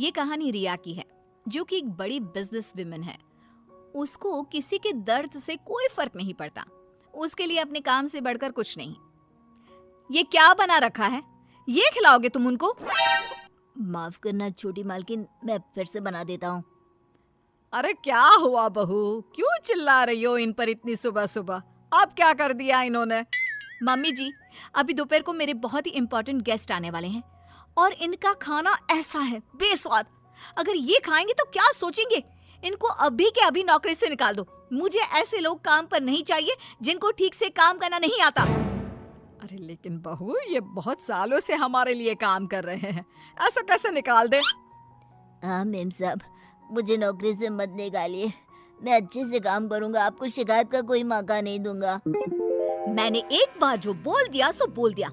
ये कहानी रिया की है, जो कि एक बड़ी बिजनेस विमेन है। उसको किसी के दर्द से कोई फर्क नहीं पड़ता। उसके लिए अपने काम से बढ़कर कुछ नहीं। ये क्या बना रखा है? ये खिलाओगे तुम उनको? माफ करना छोटी मालकिन, मैं फिर से बना देता हूँ। अरे क्या हुआ बहू, क्यों चिल्ला रही हो इन पर इतनी सुबह सुबह? अब क्या कर दिया इन्होंने? मम्मी जी, अभी दोपहर को मेरे बहुत ही इंपॉर्टेंट गेस्ट आने वाले हैं और इनका खाना ऐसा है बेस्वाद। अगर ये खाएंगे तो क्या सोचेंगे? इनको अभी के अभी नौकरी से निकाल दो। मुझे ऐसे लोग काम पर नहीं चाहिए जिनको ठीक से काम करना नहीं आता। अरे लेकिन बहू, ये बहुत सालों से हमारे लिए काम कर रहे हैं, ऐसा कैसे निकाल दे? हाँ मेम साहब, मुझे नौकरी से मत निकालिए। मैं अच्छे से काम करूंगा, आपको शिकायत का कोई मौका नहीं दूंगा। मैंने एक बार जो बोल दिया सो बोल दिया।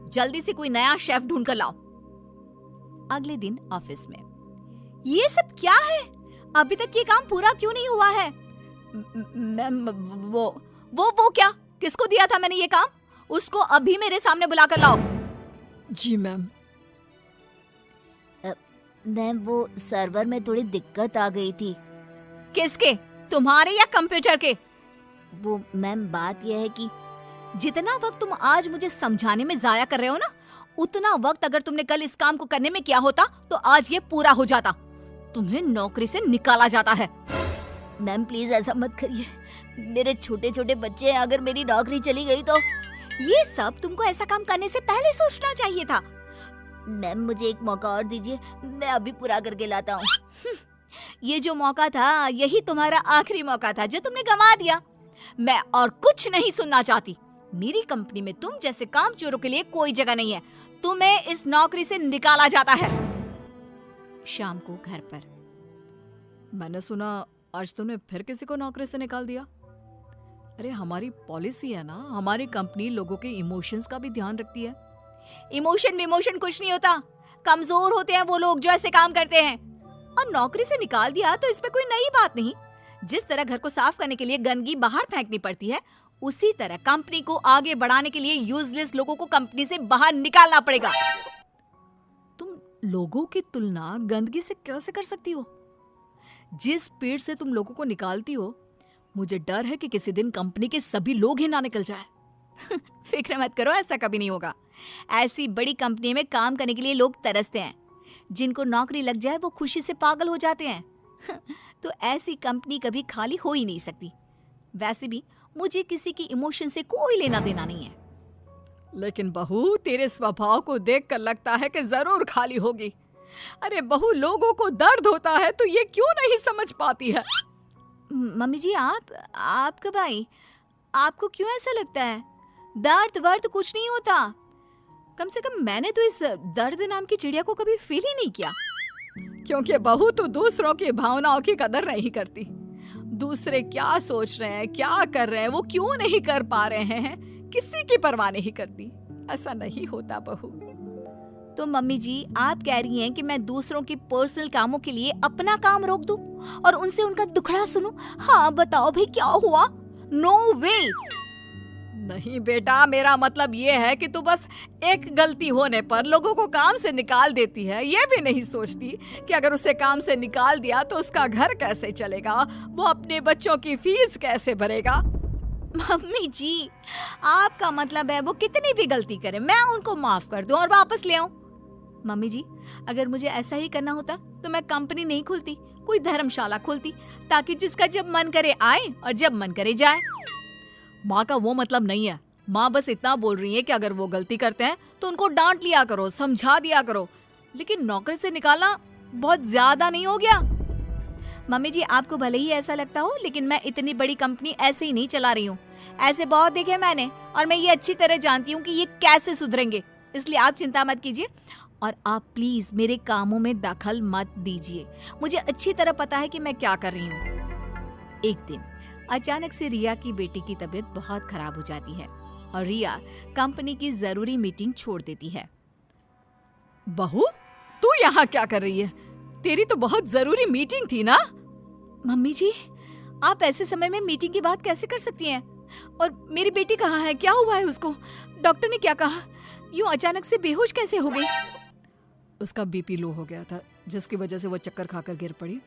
जल्दी से कोई नया शेफ ढूंढ कर लाओ। अगले दिन ऑफिस में, ये सब क्या है? अभी तक ये काम पूरा क्यों नहीं हुआ है? मैम, वो क्या? किसको दिया था मैंने ये काम? उसको अभी मेरे सामने बुला कर लाओ। जी मैम। मैम, वो सर्वर में थोड़ी दिक्कत आ गई थी। किसके? तुम्हारे या कंप्यूटर के? वो मैम, बात यह है कि जितना वक्त तुम आज मुझे समझाने में जाया कर रहे हो ना, उतना वक्त अगर तुमने कल इस काम को करने में किया होता तो आज ये पूरा हो जाता। तुम्हें नौकरी से निकाला जाता है। मैम प्लीज ऐसा मत करिए, मेरे छोटे छोटे बच्चे हैं, अगर मेरी नौकरी चली गई तो। ये सब तुमको ऐसा काम करने से पहले सोचना चाहिए था। मैम मुझे एक मौका और दीजिए, मैं अभी पूरा करके लाता हूँ। ये जो मौका था, यही तुम्हारा आखिरी मौका था जो तुमने गंवा दिया। मैं और कुछ नहीं सुनना चाहती। मेरी कंपनी में तुम जैसे कामचोरों के लिए कोई जगह नहीं है। तुम्हें इस नौकरी से निकाला जाता है। शाम को घर पर, मैंने सुना आज तुमने फिर किसी को नौकरी से निकाल दिया। अरे हमारी पॉलिसी है ना, हमारी कंपनी लोगों के इमोशंस का भी ध्यान रखती है। इमोशन कुछ नहीं होता। कमजोर होते हैं वो लोग जो ऐसे काम करते हैं। और नौकरी से निकाल दिया तो इस पे कोई नई बात नहीं। जिस तरह घर को साफ करने के लिए गंदगी बाहर फेंकनी पड़ती है, उसी तरह कंपनी को आगे बढ़ाने के लिए यूजलेस लोगों को कंपनी से बाहर निकालना पड़ेगा। तुम लोगों की तुलना गंदगी से कैसे कर सकती हो? जिस स्पीड से तुम लोगों को निकालती हो, मुझे डर है कि किसी दिन कंपनी के सभी लोग ही ना निकल जाए। फिक्र मत करो, ऐसा कभी नहीं होगा। ऐसी बड़ी कंपनी में काम करने के लिए लोग तरसते हैं। जिनको नौकरी लग जाए वो खुशी से पागल हो जाते हैं। तो ऐसी कंपनी कभी खाली हो ही नहीं सकती। वैसे भी मुझे किसी की इमोशन से कोई लेना देना नहीं है। लेकिन बहू, तेरे स्वभाव को देखकर लगता है कि जरूर खाली होगी। अरे बहू, लोगों को दर्द होता है तो ये क्यों नहीं समझ पाती है? मम्मी जी, आप कब आई? आपको क्यों ऐसा लगता है? दर्द वर्द कुछ नहीं होता। कम से कम मैंने तो इस दर्द नाम की चिड़िया को कभी फील ही नहीं किया। क्योंकि बहू तो दूसरों की भावनाओं की कदर नहीं करती। दूसरे क्या सोच रहे हैं, क्या कर रहे हैं, वो क्यों नहीं कर पा रहे हैं, किसी की परवाह नहीं करती। ऐसा नहीं होता बहू। तो मम्मी जी, आप कह रही हैं कि मैं दूसरों की पर्सनल कामों के लिए अपना काम रोक दूं और उनसे उनका दुखड़ा सुनूं? हाँ बताओ भाई, क्या हुआ? नो वे। नहीं बेटा, मेरा मतलब ये है कि तू बस एक गलती होने पर लोगों को काम से निकाल देती है। ये भी नहीं सोचती कि अगर उसे काम से निकाल दिया तो उसका घर कैसे चलेगा, वो अपने बच्चों की फीस कैसे भरेगा। मम्मी जी, आपका मतलब है वो कितनी भी गलती करे मैं उनको माफ कर दूं और वापस ले आऊं? मम्मी जी, अगर मुझे ऐसा ही करना होता तो मैं कंपनी नहीं खोलती, कोई धर्मशाला खोलती, ताकि जिसका जब मन करे आए और जब मन करे जाए। माँ का वो मतलब नहीं है। माँ बस इतना बोल रही है कि अगर वो गलती करते हैं तो उनको डांट लिया करो, समझा दिया करो। लेकिन नौकरी से निकालना बहुत ज्यादा नहीं हो गया? मम्मी जी, आपको भले ही ऐसा लगता हो, लेकिन मैं इतनी बड़ी कंपनी ऐसे ही नहीं चला रही हूँ। ऐसे बहुत देखे मैंने और मैं ये अच्छी तरह जानती हूँ कि ये कैसे सुधरेंगे। इसलिए आप चिंता मत कीजिए और आप प्लीज मेरे कामों में दखल मत दीजिए। मुझे अच्छी तरह पता है कि मैं क्या कर रही हूँ। एक दिन अचानक से रिया की बेटी की तबीयत बहुत खराब हो जाती है और रिया कंपनी की जरूरी मीटिंग छोड़ देती है। बहू, तू यहाँ क्या कर रही है? तेरी तो बहुत जरूरी मीटिंग थी ना? मम्मी जी, आप ऐसे समय में मीटिंग की बात कैसे कर सकती हैं? और मेरी बेटी कहाँ है? क्या हुआ है उसको? डॉक्टर ने क्या कहा? यूं अचानक से बेहोश कैसे हो गई? उसका बीपी लो हो गया था, जिसकी वजह से वो चक्कर खाकर गिर पड़ी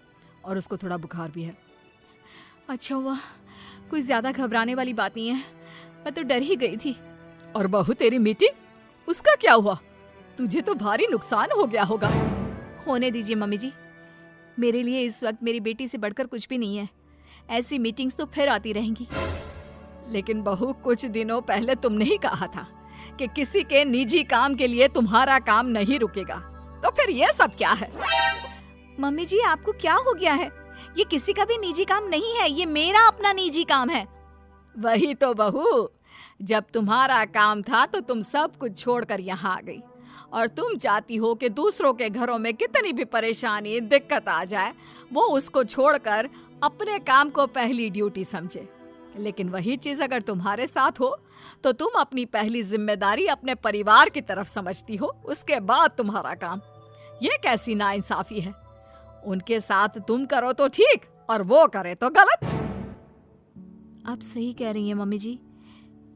और उसको थोड़ा बुखार भी है। अच्छा हुआ, कोई ज्यादा घबराने वाली बात नहीं है, मैं तो डर ही गई थी। और बहू तेरी मीटिंग, उसका क्या हुआ? तुझे तो भारी नुकसान हो गया होगा। होने दीजिए मम्मी जी, मेरे लिए इस वक्त मेरी बेटी से बढ़कर कुछ भी नहीं है। ऐसी मीटिंग्स तो फिर आती रहेंगी। लेकिन बहू, कुछ दिनों पहले तुमने ही कहा था कि किसी के निजी काम के लिए तुम्हारा काम नहीं रुकेगा, तो फिर ये सब क्या है? मम्मी जी, आपको क्या हो गया है? ये किसी का भी निजी काम नहीं है, ये मेरा अपना निजी काम है। वही तो बहू, जब तुम्हारा काम था तो तुम सब कुछ छोड़कर यहाँ आ गई, और तुम चाहती हो कि दूसरों के घरों में कितनी भी परेशानी दिक्कत आ जाए, वो उसको छोड़कर अपने काम को पहली ड्यूटी समझे। लेकिन वही चीज अगर तुम्हारे साथ हो तो तुम अपनी पहली जिम्मेदारी अपने परिवार की तरफ समझती हो, उसके बाद तुम्हारा काम। ये कैसी नाइंसाफी है? उनके साथ तुम करो तो ठीक और वो करे तो गलत। आप सही कह रही हैं मम्मी जी,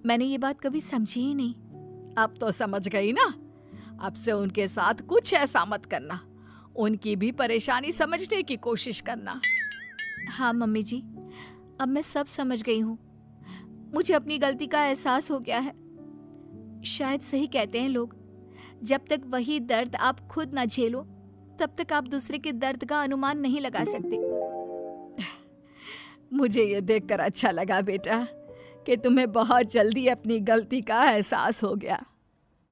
मैंने ये बात कभी समझी ही नहीं। अब तो समझ गई ना? अब से उनके साथ कुछ ऐसा मत करना, उनकी भी परेशानी समझने की कोशिश करना। हाँ मम्मी जी, अब मैं सब समझ गई हूँ। मुझे अपनी गलती का एहसास हो गया है। शायद सही कहते हैं लोग, जब तक वही दर्द आप खुद ना झेलो तब तक आप दूसरे के दर्द का अनुमान नहीं लगा सकते। मुझे ये देखकर अच्छा लगा बेटा कि तुम्हें बहुत जल्दी अपनी गलती का एहसास हो गया।